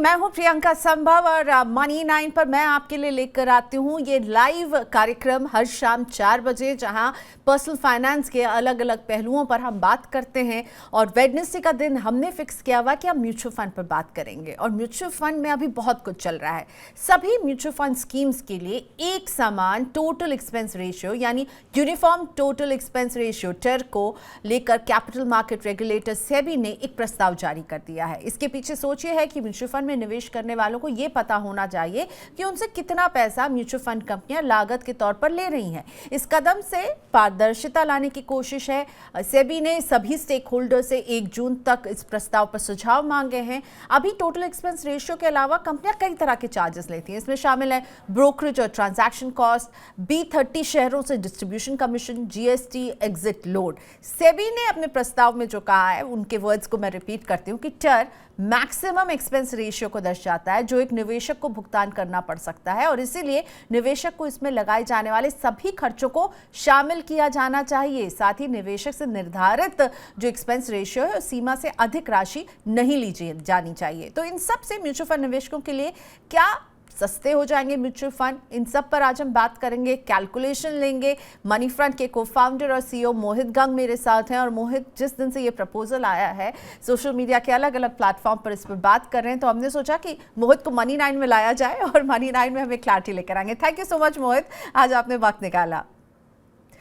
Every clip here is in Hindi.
मैं हूं प्रियंका संभव और मनी 9 पर मैं आपके लिए लेकर आती हूं ये लाइव कार्यक्रम हर शाम 4 बजे, जहां पर्सनल फाइनेंस के अलग अलग पहलुओं पर हम बात करते हैं। और वेडनेसडे का दिन हमने फिक्स किया हुआ कि हम म्यूचुअल फंड पर बात करेंगे। और म्यूचुअल फंड में अभी बहुत कुछ चल रहा है। सभी म्यूचुअल फंड स्कीम्स के लिए एक समान टोटल एक्सपेंस रेशियो यानी यूनिफॉर्म टोटल एक्सपेंस रेशियो टर को लेकर कैपिटल मार्केट रेगुलेटर सेबी ने एक प्रस्ताव जारी कर दिया है। इसके पीछे सोच ये है कि म्यूचुअल फंड में निवेश करने वालों को यह पता होना चाहिए कि उनसे कितना पैसा म्यूचुअल फंड कंपनियां लागत के तौर पर ले रही हैं। इस कदम से पारदर्शिता लाने की कोशिश है। सेबी ने सभी स्टेक होल्डर से 1 जून तक इस प्रस्ताव पर सुझाव मांगे हैं। अभी टोटल एक्सपेंस रेशियो के अलावा कंपनियां कई तरह के चार्जेस लेती हैं। इसमें शामिल है ब्रोकरेज और ट्रांजैक्शन कॉस्ट, B30 शहरों से distribution commission, GST, exit load. SEBI ने अपने प्रस्ताव में जो कहा है, उनके वर्ड्स को मैं रिपीट करती हूँ कि टर मैक्सिमम एक्सपेंस रेशियो को दर्शाता है जो एक निवेशक को भुगतान करना पड़ सकता है, और इसीलिए निवेशक को इसमें लगाए जाने वाले सभी खर्चों को शामिल किया जाना चाहिए। साथ ही निवेशक से निर्धारित जो एक्सपेंस रेशियो है उस सीमा से अधिक राशि नहीं ली जानी चाहिए। तो इन सब से म्यूचुअल फंड निवेशकों के लिए क्या सस्ते हो जाएंगे म्यूचुअल फंड, इन सब पर आज हम बात करेंगे, कैलकुलेशन लेंगे। मनी फ्रंट के को-फाउंडर और CEO मोहित गंग मेरे साथ हैं। और मोहित, जिस दिन से ये प्रपोजल आया है, सोशल मीडिया के अलग अलग प्लेटफॉर्म पर इस पर बात कर रहे हैं, तो हमने सोचा कि मोहित को मनी 9 में लाया जाए और मनी 9 में हमें क्लैरिटी लेकर आएंगे। थैंक यू सो मच मोहित, आज आपने वक्त निकाला।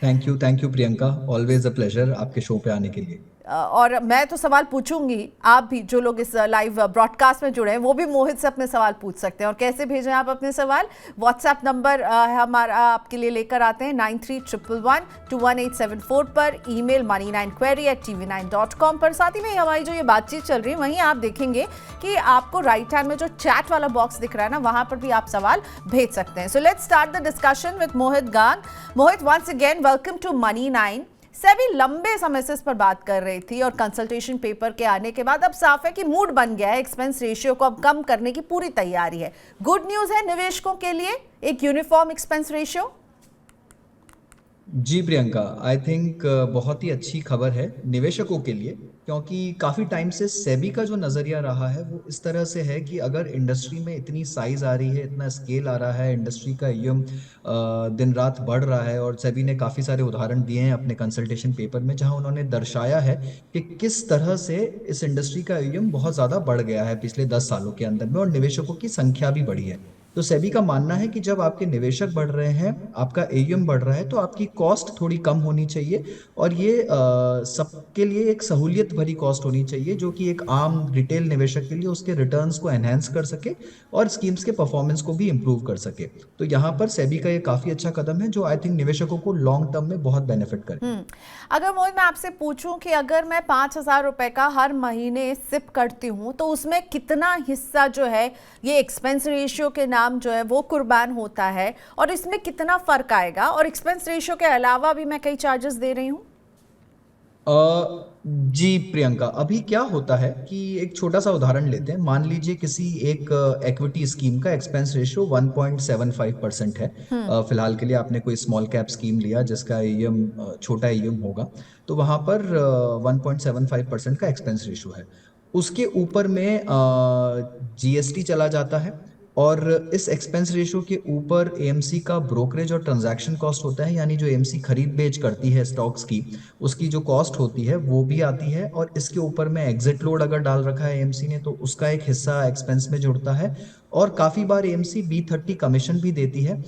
Thank you Priyanka, always a pleasure आपके शो पे आने के लिए। और मैं तो सवाल पूछूंगी, आप भी जो लोग इस लाइव ब्रॉडकास्ट में जुड़े हैं वो भी मोहित से अपने सवाल पूछ सकते हैं। और कैसे भेजें आप अपने सवाल? व्हाट्सएप नंबर हमारा आपके लिए लेकर आते हैं 9311121874 पर, ईमेल money9query@tv9.com पर। साथ ही में हमारी जो ये बातचीत चल रही है वहीं आप देखेंगे कि आपको राइट हैंड में जो चैट वाला बॉक्स दिख रहा है ना, वहां पर भी आप सवाल भेज सकते हैं। So let's start the discussion with Mohit Gang. Mohit, once again welcome to money 9। SEBI लंबे समय से इस पर बात कर रही थी और कंसल्टेशन पेपर के आने के बाद अब साफ है कि मूड बन गया है, एक्सपेंस रेशियो को अब कम करने की पूरी तैयारी है। गुड न्यूज है निवेशकों के लिए एक uniform expense ratio. Ji Priyanka, I think बहुत ही अच्छी खबर है निवेशकों के लिए, क्योंकि काफ़ी टाइम से सेबी का जो नज़रिया रहा है वो इस तरह से है कि अगर इंडस्ट्री में इतनी साइज़ आ रही है, इतना स्केल आ रहा है, इंडस्ट्री का AUM दिन रात बढ़ रहा है। और सेबी ने काफ़ी सारे उदाहरण दिए हैं अपने कंसल्टेशन पेपर में, जहां उन्होंने दर्शाया है कि किस तरह से इस इंडस्ट्री का AUM बहुत ज़्यादा बढ़ गया है पिछले 10 सालों के अंदर में, और निवेशकों की संख्या भी बढ़ी है। तो सेबी का मानना है कि जब आपके निवेशक बढ़ रहे हैं, आपका AUM बढ़ रहा है, तो आपकी कॉस्ट थोड़ी कम होनी चाहिए। और ये सबके लिए एक सहूलियत भरी कॉस्ट होनी चाहिए, जो कि एक आम रिटेल निवेशक के लिए उसके रिटर्न्स को एनहेंस कर सके और स्कीम्स के परफॉर्मेंस को भी इम्प्रूव कर सके। तो यहाँ पर सेबी का ये काफ़ी अच्छा कदम है, जो आई थिंक निवेशकों को लॉन्ग टर्म में बहुत बेनिफिट करे। अगर मोहित मैं आपसे पूछूं कि अगर मैं 5,000 रुपए का हर महीने सिप करती हूं तो उसमें कितना हिस्सा जो है ये एक्सपेंस रेशियो के नाम जो है वो कुर्बान होता है, और इसमें कितना फर्क आएगा? और एक्सपेंस रेशियो के अलावा भी मैं कई चार्जेस दे रही हूं। जी प्रियंका, अभी क्या होता है कि एक छोटा सा उदाहरण लेते हैं। मान लीजिए किसी एक इक्विटी स्कीम का एक्सपेंस रेशियो 1.75% है। फिलहाल के लिए आपने कोई स्मॉल कैप स्कीम लिया जिसका AUM छोटा AUM होगा, तो वहाँ पर 1.75% का एक्सपेंस रेशियो है। उसके ऊपर में GST चला जाता है, और इस एक्सपेंस रेशियो के ऊपर AMC का ब्रोकरेज और ट्रांजैक्शन कॉस्ट होता है, यानी जो AMC खरीद बेच करती है स्टॉक्स की, उसकी जो कॉस्ट होती है वो भी आती है। और इसके ऊपर में एग्जिट लोड अगर डाल रखा है AMC ने, तो उसका एक हिस्सा एक्सपेंस में जुड़ता है। और काफ़ी बार AMC B30 कमीशन भी देती है,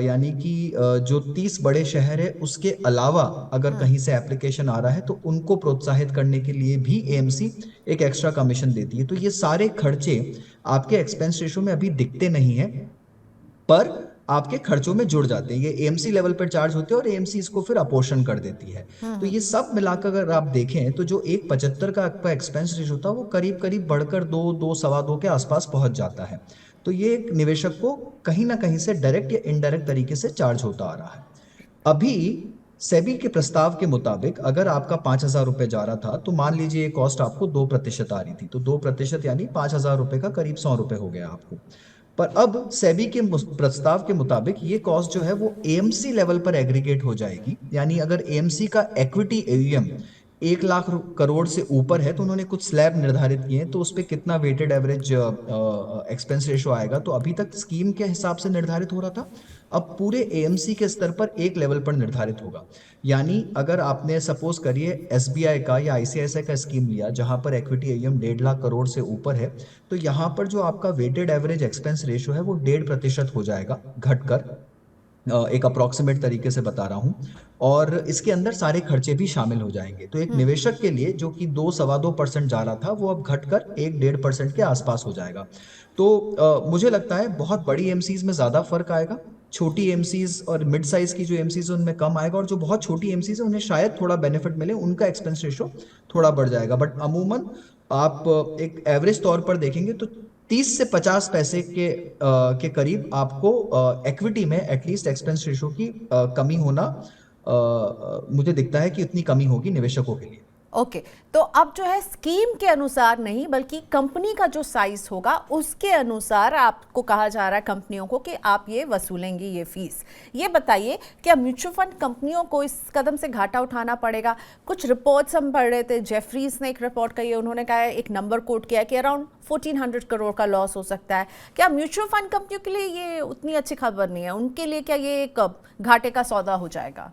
यानी कि जो 30 बड़े शहर है उसके अलावा अगर कहीं से एप्लीकेशन आ रहा है तो उनको प्रोत्साहित करने के लिए भी AMC एक एक्स्ट्रा कमीशन देती है। तो ये सारे खर्चे आपके एक्सपेंस रेशियो में अभी दिखते नहीं है, पर आपके खर्चों में जुड़ जाते हैं। ये AMC लेवल पर चार्ज होते हैं और AMC इसको फिर अपोर्शन कर देती है। तो ये सब मिलाकर अगर आप देखें तो जो 1.75 का आपका एक्सपेंस रेशियो था वो करीब करीब बढ़कर 2 सवा 2 के आसपास पहुंच जाता है। तो ये एक निवेशक को कहीं ना कहीं से डायरेक्ट या इनडायरेक्ट तरीके से चार्ज होता आ रहा है। अभी सेबी के प्रस्ताव के मुताबिक अगर आपका 5,000 रुपये जा रहा था, तो मान लीजिए ये कॉस्ट आपको 2% आ रही थी, तो 2% यानी 5,000 रुपये का करीब 100 रुपये हो गया आपको। पर अब सेबी के प्रस्ताव के मुताबिक ये कॉस्ट जो है वो AMC लेवल पर एग्रीगेट हो जाएगी, यानी अगर AMC का इक्विटी AUM 1 लाख करोड़ से ऊपर है तो उन्होंने कुछ स्लैब निर्धारित किए हैं, तो उस पे कितना वेटेड एवरेज एक्सपेंस रेशो आएगा। तो अभी तक स्कीम के हिसाब से निर्धारित हो रहा था, अब पूरे एएमसी के स्तर पर एक लेवल पर निर्धारित होगा। यानी अगर आपने सपोज करिए एसबीआई का या आईसीआईसीआई का स्कीम लिया जहां पर इक्विटी एएम 1.5 लाख करोड़ से ऊपर है, तो यहाँ पर जो आपका वेटेड एवरेज एक्सपेंस रेशो है वो 1.5% हो जाएगा घटकर, एक अप्रॉक्सीमेट तरीके से बता रहा हूं। और इसके अंदर सारे खर्चे भी शामिल हो जाएंगे। तो एक निवेशक के लिए जो कि 2-2.25% जा रहा था वो अब घटकर 1-1.5% के आसपास हो जाएगा। तो मुझे लगता है बहुत बड़ी एमसीज में ज्यादा फर्क आएगा, छोटी एमसीज और मिड साइज की जो एमसीज उनमें कम आएगा, और जो बहुत छोटी एमसीज है उन्हें शायद थोड़ा बेनिफिट मिले, उनका एक्सपेंस रेशो थोड़ा बढ़ जाएगा। बट अमूमन आप एक एवरेज तौर पर देखेंगे तो 30 से 50 पैसे के करीब आपको इक्विटी में एटलीस्ट एक्सपेंस रेशो की कमी होना, मुझे दिखता है कि उतनी कमी होगी निवेशकों के लिए। ओके, तो अब जो है स्कीम के अनुसार नहीं बल्कि कंपनी का जो साइज होगा उसके अनुसार आपको कहा जा रहा है कंपनियों को कि आप ये वसूलेंगी ये फीस। ये बताइए क्या म्यूचुअल फंड कंपनियों को इस कदम से घाटा उठाना पड़ेगा? कुछ रिपोर्ट्स हम पढ़ रहे थे, जेफरीज ने एक रिपोर्ट कही है, उन्होंने कहा है, एक नंबर कोट किया है कि अराउंड 1400 करोड़ का लॉस हो सकता है। क्या म्यूचुअल फंड कंपनियों के लिए ये उतनी अच्छी खबर नहीं है? उनके लिए क्या ये एक घाटे का सौदा हो जाएगा?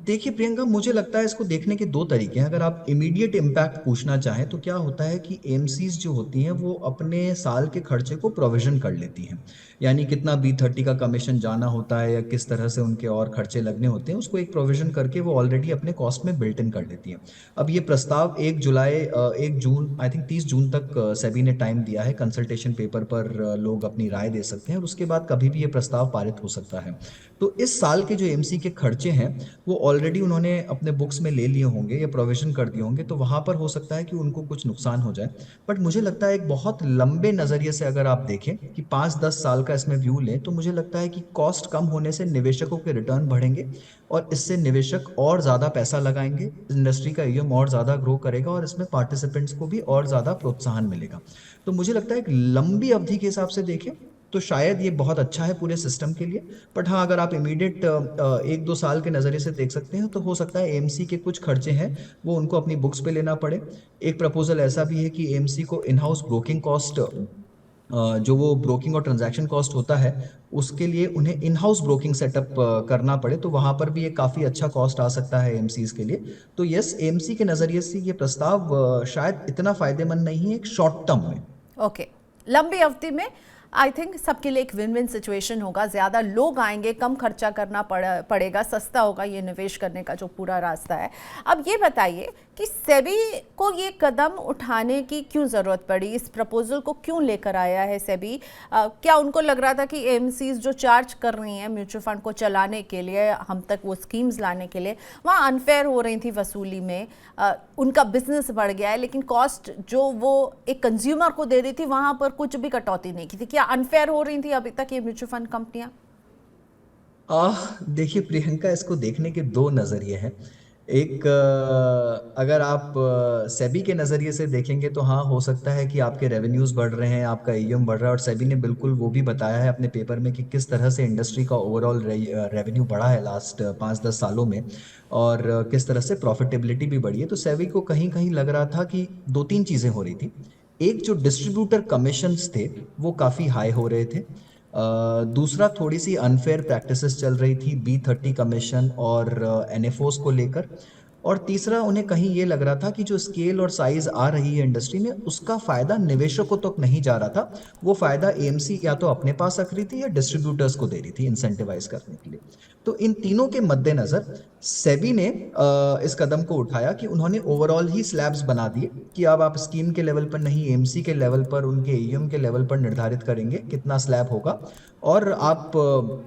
देखिए प्रियंका, मुझे लगता है इसको देखने के दो तरीके हैं। अगर आप इमीडिएट इम्पैक्ट पूछना चाहें तो क्या होता है कि एमसीज जो होती हैं वो अपने साल के खर्चे को प्रोविजन कर लेती हैं, यानी कितना B30 का कमीशन जाना होता है या किस तरह से उनके और खर्चे लगने होते हैं उसको एक प्रोविजन करके वो ऑलरेडी अपने कॉस्ट में बिल्ट इन कर लेती हैं। अब ये प्रस्ताव 1 जून आई थिंक 30 जून तक सेबी ने टाइम दिया है, कंसल्टेशन पेपर पर लोग अपनी राय दे सकते हैं और उसके बाद कभी भी ये प्रस्ताव पारित हो सकता है। तो इस साल के जो एमसी के खर्चे हैं वो ऑलरेडी उन्होंने अपने बुक्स में ले लिए होंगे या प्रोविजन कर दिए होंगे, तो वहां पर हो सकता है कि उनको कुछ नुकसान हो जाए। बट मुझे लगता है एक बहुत लंबे नजरिए से अगर आप देखें कि 5-10 साल का इसमें व्यू लें तो मुझे लगता है कि कॉस्ट कम होने से निवेशकों के रिटर्न बढ़ेंगे और इससे निवेशक और ज्यादा पैसा लगाएंगे, इंडस्ट्री का ईएम और ज्यादा ग्रो करेगा और इसमें पार्टिसिपेंट्स को भी और ज्यादा प्रोत्साहन मिलेगा। तो मुझे लगता है एक लंबी अवधि के हिसाब से देखें तो शायद ये बहुत अच्छा है पूरे सिस्टम के लिए। बट हाँ, अगर आप इमीडिएट 1-2 साल के नज़रिए से देख सकते हैं तो हो सकता है एएमसी के कुछ खर्चे हैं वो उनको अपनी बुक्स पे लेना पड़े। एक प्रपोजल ऐसा भी है कि एएमसी को इन हाउस ब्रोकिंग कॉस्ट, जो वो ब्रोकिंग और ट्रांजैक्शन कॉस्ट होता है उसके लिए उन्हें इन हाउस ब्रोकिंग सेटअप करना पड़े, तो वहां पर भी एक काफ़ी अच्छा कॉस्ट आ सकता है एएमसीज के लिए। तो यस, एएमसी के नज़रिए से ये प्रस्ताव शायद इतना फायदेमंद नहीं है एक शॉर्ट टर्म में। ओके, लंबी अवधि में आई थिंक सबके लिए एक विन विन सिचुएशन होगा, ज़्यादा लोग आएंगे, कम खर्चा करना पड़ेगा, सस्ता होगा ये निवेश करने का जो पूरा रास्ता है। अब ये बताइए कि सेबी को ये कदम उठाने की क्यों ज़रूरत पड़ी? इस प्रपोजल को क्यों लेकर आया है सेबी? क्या उनको लग रहा था कि एएमसीज जो चार्ज कर रही हैं म्यूचुअल फंड को चलाने के लिए, हम तक वो स्कीम्स लाने के लिए, वहाँ अनफेयर हो रही थी वसूली में, उनका बिजनेस बढ़ गया है लेकिन कॉस्ट जो वो एक कंज्यूमर को दे रही थी वहाँ पर कुछ भी कटौती नहीं की थी? क्या अनफेयर हो रही थी अभी तक ये म्यूचुअल फंड कंपनियां? देखिए प्रियंका, इसको देखने के दो नज़रिए हैं। एक, अगर आप सेबी के नज़रिए से देखेंगे तो हाँ, हो सकता है कि आपके रेवेन्यूज़ बढ़ रहे हैं, आपका ईएम बढ़ रहा है, और सेबी ने बिल्कुल वो भी बताया है अपने पेपर में कि किस तरह से इंडस्ट्री का ओवरऑल रेवेन्यू बढ़ा है लास्ट 5-10 सालों में, और किस तरह से प्रॉफिटेबिलिटी भी बढ़ी है। तो सेबी को कहीं कहीं लग रहा था कि 2-3 चीज़ें हो रही थी। एक, जो डिस्ट्रीब्यूटर कमीशंस थे वो काफ़ी हाई हो रहे थे। दूसरा, थोड़ी सी अनफेयर प्रैक्टिसेस चल रही थी B30 कमीशन और एनएफओस को लेकर। और तीसरा, उन्हें कहीं ये लग रहा था कि जो स्केल और साइज आ रही है इंडस्ट्री में उसका फायदा निवेशकों तक नहीं जा रहा था, वो फायदा एएमसी या तो अपने पास रख रही थी या डिस्ट्रीब्यूटर्स को दे रही थी इंसेंटिवाइज करने के लिए। तो इन तीनों के मद्देनजर सेबी ने इस कदम को उठाया कि उन्होंने ओवरऑल ही स्लैब्स बना दिए कि अब आप स्कीम के लेवल पर नहीं, एएमसी के लेवल पर, उनके ईएम के लेवल पर निर्धारित करेंगे कितना स्लैब होगा। और आप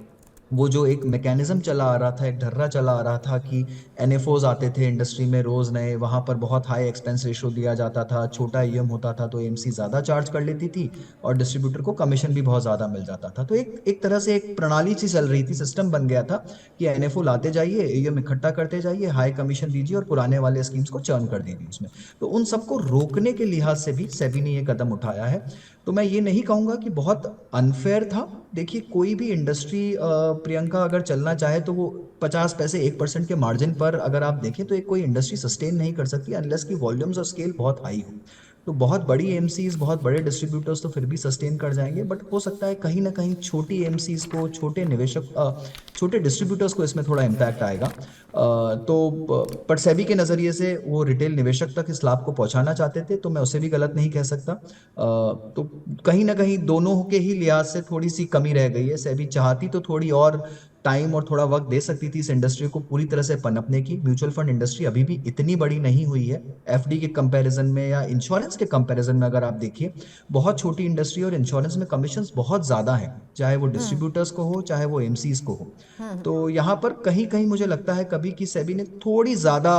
वो जो एक मैकेनिज्म चला आ रहा था, एक ढर्रा चला आ रहा था कि एनएफओज आते थे इंडस्ट्री में रोज नए, वहां पर बहुत हाई एक्सपेंस रेशो दिया जाता था, छोटा ईएम होता था तो एएमसी ज्यादा चार्ज कर लेती थी और डिस्ट्रीब्यूटर को कमीशन भी बहुत ज्यादा मिल जाता था। तो एक एक तरह से एक प्रणाली सी चल रही थी, सिस्टम बन गया था कि एनएफओ लाते जाइए, ईएम इकट्ठा करते जाइए, हाई कमीशन दीजिए और पुराने वाले स्कीम्स को चर्न कर दीजिए उसमें। तो उन सबको रोकने के लिहाज से भी सेबी ने ये कदम उठाया है। तो मैं ये नहीं कहूंगा कि बहुत अनफेयर था। देखिए, कोई भी इंडस्ट्री प्रियंका अगर चलना चाहे तो वो 50 पैसे 1% के मार्जिन पर अगर आप देखें तो एक कोई इंडस्ट्री सस्टेन नहीं कर सकती अनलेस की वॉल्यूम्स और स्केल बहुत हाई हो। तो बहुत बड़ी एमसीज, बहुत बड़े डिस्ट्रीब्यूटर्स तो फिर भी सस्टेन कर जाएंगे, बट हो सकता है कहीं ना कहीं छोटी एमसीज को, छोटे निवेशक, छोटे डिस्ट्रीब्यूटर्स को इसमें थोड़ा इम्पैक्ट आएगा। पर सेबी के नज़रिए से वो रिटेल निवेशक तक इस लाभ को पहुंचाना चाहते थे, तो मैं उसे भी गलत नहीं कह सकता। तो कहीं ना कहीं दोनों के ही लिहाज से थोड़ी सी कमी रह गई है। सेबी चाहती तो थोड़ी और टाइम और थोड़ा वक्त दे सकती थी इस इंडस्ट्री को पूरी तरह से पनपने की। म्यूचुअल फंड इंडस्ट्री अभी भी इतनी बड़ी नहीं हुई है एफडी के कंपैरिजन में या इंश्योरेंस के कंपैरिजन में। अगर आप देखिए, बहुत छोटी इंडस्ट्री और इंश्योरेंस में कमीशंस बहुत ज्यादा हैं, चाहे वो डिस्ट्रीब्यूटर्स को हो चाहे वो एमसीज को हो। तो यहाँ पर कहीं कहीं मुझे लगता है कभी कि सेबी ने थोड़ी ज्यादा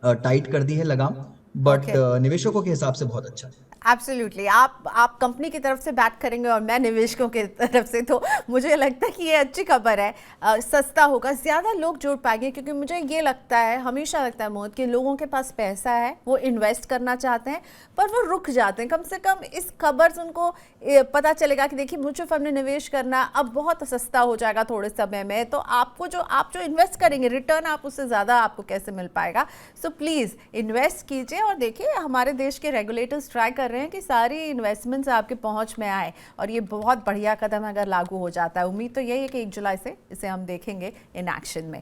टाइट कर दी है लगाम, बट ओके, निवेशकों के हिसाब से बहुत अच्छा है। एब्सोल्युटली। आप कंपनी की तरफ से बात करेंगे और मैं निवेशकों की तरफ से, तो मुझे लगता है कि ये अच्छी खबर है। सस्ता होगा, ज़्यादा लोग जुड़ पाएंगे, क्योंकि मुझे ये लगता है, हमेशा लगता है मोहित, कि लोगों के पास पैसा है, वो इन्वेस्ट करना चाहते हैं पर वो रुक जाते हैं। कम से कम इस खबर से उनको पता चलेगा कि देखिए म्यूचुअल फंड में निवेश करना अब बहुत सस्ता हो जाएगा थोड़े समय में, तो आपको आप जो इन्वेस्ट करेंगे रिटर्न आप उससे ज़्यादा आपको कैसे मिल पाएगा। सो प्लीज़ इन्वेस्ट कीजिए और देखिए हमारे देश के रेगुलेटर्स ट्राई कर रहे हैं कि सारी इन्वेस्टमेंट्स आपके पहुंच में आए, और ये बहुत बढ़िया कदम है अगर लागू हो जाता है। उम्मीद तो यही है कि 1 जुलाई से इसे हम देखेंगे इन एक्शन में।